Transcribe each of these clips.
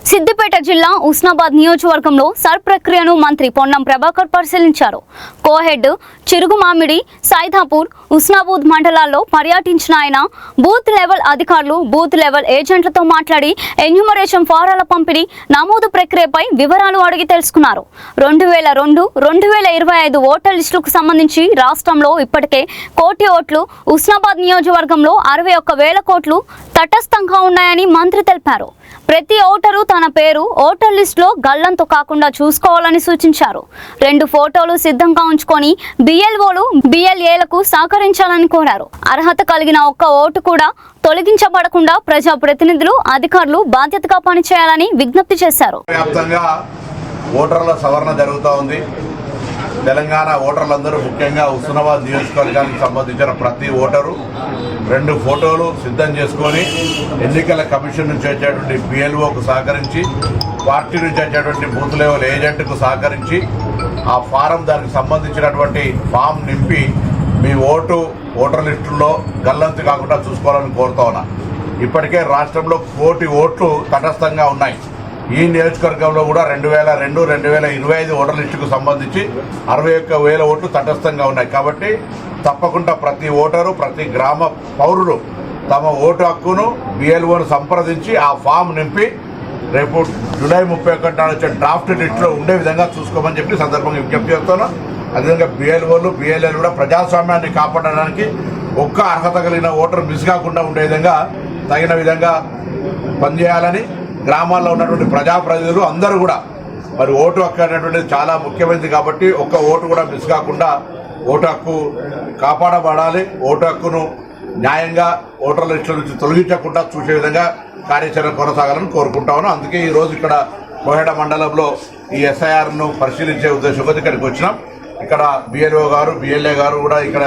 సిద్దిపేట జిల్లా ఉస్నాబాద్ నియోజకవర్గంలో సర్ ప్రక్రియను మంత్రి పొన్నం ప్రభాకర్ పరిశీలించారు. కోహెడ్, చిరుగుమామిడి, సైదాపూర్, ఉస్నాబాద్ మండలాల్లో పర్యటించిన ఆయన బూత్ లెవెల్ అధికారులు, బూత్ లెవెల్ ఏజెంట్లతో మాట్లాడి ఎన్యూమరేషన్ ఫారాల పంపిణీ, నమోదు ప్రక్రియపై వివరాలు అడిగి తెలుసుకున్నారు. 2022-2025 ఓటర్ లిస్టులకు సంబంధించి రాష్ట్రంలో ఇప్పటికే 1 కోటి ఓట్లు, ఉస్నాబాద్ నియోజకవర్గంలో 61,000 కోట్లు తటస్థంగా ఉన్నాయని మంత్రి తెలిపారు. ప్రతి ఓటరు తన పేరు ఓటర్ లిస్టులో గల్లంతు కాకుండా చూసుకోవాలని సూచించారు. 2 ఫోటోలు సిద్ధంగా ఉంచుకొని బిఎల్ఓలు, బిఎల్ఏలకు సహకరించాలని కోరారు. అర్హత కలిగిన ఒక్క ఓటు కూడా తొలగించబడకుండా ప్రజాప్రతినిధులు, అధికారులు బాధ్యతగా పనిచేయాలని విజ్ఞప్తి చేశారు. ఓటర్ల సవరణ జరుగుతూ ఉంది. తెలంగాణ ఓటర్లందరూ ముఖ్యంగా ఉస్నాబాద్ నియోజకవర్గానికి సంబంధించిన ప్రతి ఓటరు 2 ఫోటోలు సిద్ధం చేసుకొని ఎన్నికల కమిషన్ నుంచి వచ్చేటువంటి బిఎల్ఓకు సహకరించి, పార్టీ నుంచి వచ్చేటువంటి బూత్ లెవెల్ ఏజెంట్కు సహకరించి ఆ ఫారం, దానికి సంబంధించినటువంటి ఫామ్ నింపి మీ ఓటర్ లిస్టుల్లో గల్లంతు కాకుండా చూసుకోవాలని కోరుతా ఉన్నా. ఇప్పటికే రాష్ట్రంలో 1 కోటి ఓట్లు తటస్థంగా ఉన్నాయి. ఈ నియోజకవర్గంలో కూడా 2022-2025 ఓటర్ లిస్టుకు సంబంధించి 61,000 ఓట్లు తటస్థంగా ఉన్నాయి. కాబట్టి తప్పకుండా ప్రతి ఓటరు, ప్రతి గ్రామ పౌరులు తమ ఓటు హక్కును బిఎల్ఓను సంప్రదించి ఆ ఫామ్ నింపి రేపు జూలై 31 నాడు వచ్చే డ్రాఫ్ట్ లిస్టులో ఉండే విధంగా చూసుకోమని చెప్పి సందర్భంగా విజ్ఞప్తి చేస్తున్నాను. అదేవిధంగా బిఎల్ఓలు, బిఎల్ఏలు కూడా ప్రజాస్వామ్యాన్ని కాపాడడానికి ఒక్క అర్హత కలిగిన ఓటర్ మిస్ కాకుండా ఉండే విధంగా తగిన విధంగా పనిచేయాలని, గ్రామాల్లో ఉన్నటువంటి ప్రజాప్రతినిధులు అందరూ కూడా మరి ఓటు హక్కు అనేటువంటిది చాలా ముఖ్యమైనది కాబట్టి ఒక్క ఓటు కూడా మిస్ కాకుండా ఓటు హక్కు కాపాడబడాలి. ఓటు హక్కును న్యాయంగా ఓటర్ల లిస్టుల నుంచి తొలగించకుండా చూసే విధంగా కార్యాచరణ కొనసాగాలని కోరుకుంటాను. అందుకే ఈరోజు ఇక్కడ కోహెడ మండలంలో ఈ ఎస్ఐఆర్ను పరిశీలించే ఉద్దేశంతో ఇక్కడికి వచ్చినాం. ఇక్కడ బిఎల్ఓ గారు, బిఎల్ఏ గారు కూడా ఇక్కడ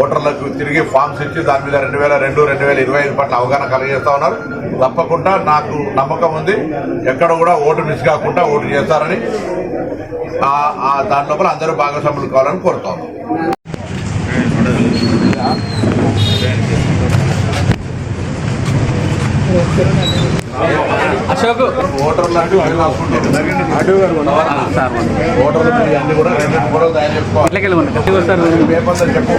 ఓటర్లకు తిరిగి ఫామ్స్ ఇచ్చి దాని మీద 2022-2025 పట్ల అవగాహన కలిగజేస్తా ఉన్నారు. తప్పకుండా నాకు నమ్మకం ఉంది, ఎక్కడ కూడా ఓటు మిస్ కాకుండా ఓటు చేస్తారని, దాని లోపల అందరూ భాగస్వాములు కావాలని కోరుతా ఉన్నాం. అశోక్ ఓటర్లు అంటే ఓటర్లు అన్ని కూడా 2 ఫోటోలు తయారు చేసుకోవాలి. పేపర్లు చెప్పు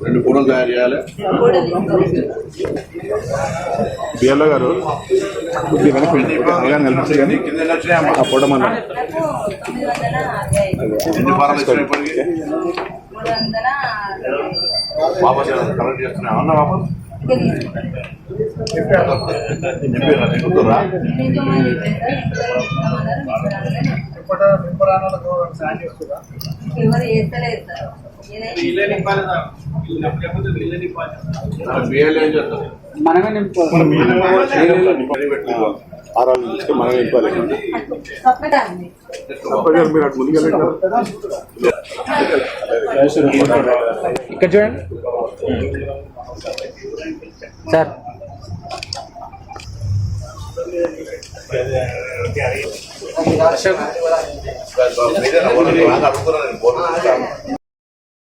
రెండు ఫోటోలు తయారు చేయాలి. బిఎల్ఓ గారు ఆ ఫోటో మన ఎన్ని ఫారాలు ఇచ్చారు ఇప్పటికి? బాబా కలెక్ట్ చేస్తున్నా అన్నా బాబా మనమే నింపాలి. మనమే నింపాలి. మీరు అటు ముందుకెళ్ళండి. ఇక్కడ చూడండి సార్. అశోక్